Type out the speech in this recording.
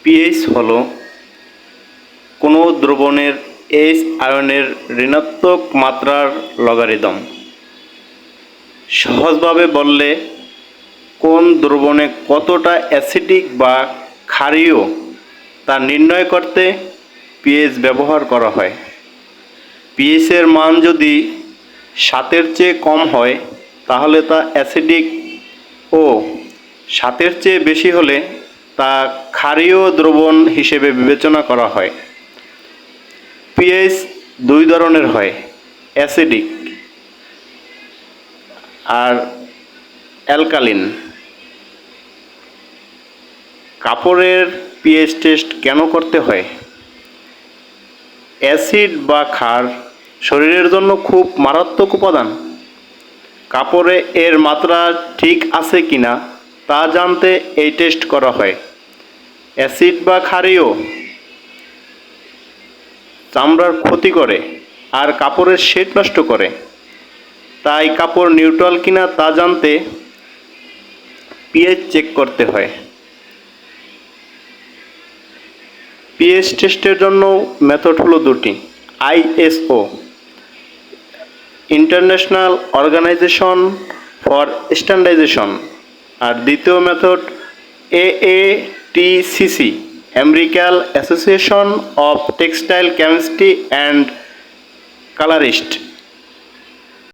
PH হলো কোনো দ্রবণের এইচ আয়নের ঋণাত্মক মাত্রার লগারিদম। সহজভাবে বললে কোন দ্রবণে কতটা অ্যাসিডিক বা ক্ষারীয় তা নির্ণয় করতে পিএইচ ব্যবহার করা হয়। পিএইচের মান যদি 7-এর চেয়ে কম হয় তাহলে তা অ্যাসিডিক ও 7-এর চেয়ে বেশি হলে তা ক্ষারীয় দ্রবণ হিসেবে বিবেচনা করা হয়। পিএইচ দুই ধরনের হয়, অ্যাসিডিক আর অ্যালকালিন। কাপড়ের পিএইচ টেস্ট কেন করতে হয়? অ্যাসিড বা ক্ষার শরীরের জন্য খুব মারাত্মক উপাদান। কাপড়ে এর মাত্রা ঠিক আছে কিনা তা জানতে এই টেস্ট করা হয়। অ্যাসিড বা ক্ষারীয় চামড়ার ক্ষতি করে আর কাপড়ের শেড নষ্ট করে, তাই কাপড় নিউট্রাল কিনা তা জানতে পিএইচ চেক করতে হয়। পিএইচ টেস্টের জন্য মেথড হলো দুটি, ISO International Organization for Standardization আর দ্বিতীয় method AATCC American Association of Textile Chemistry and colourist.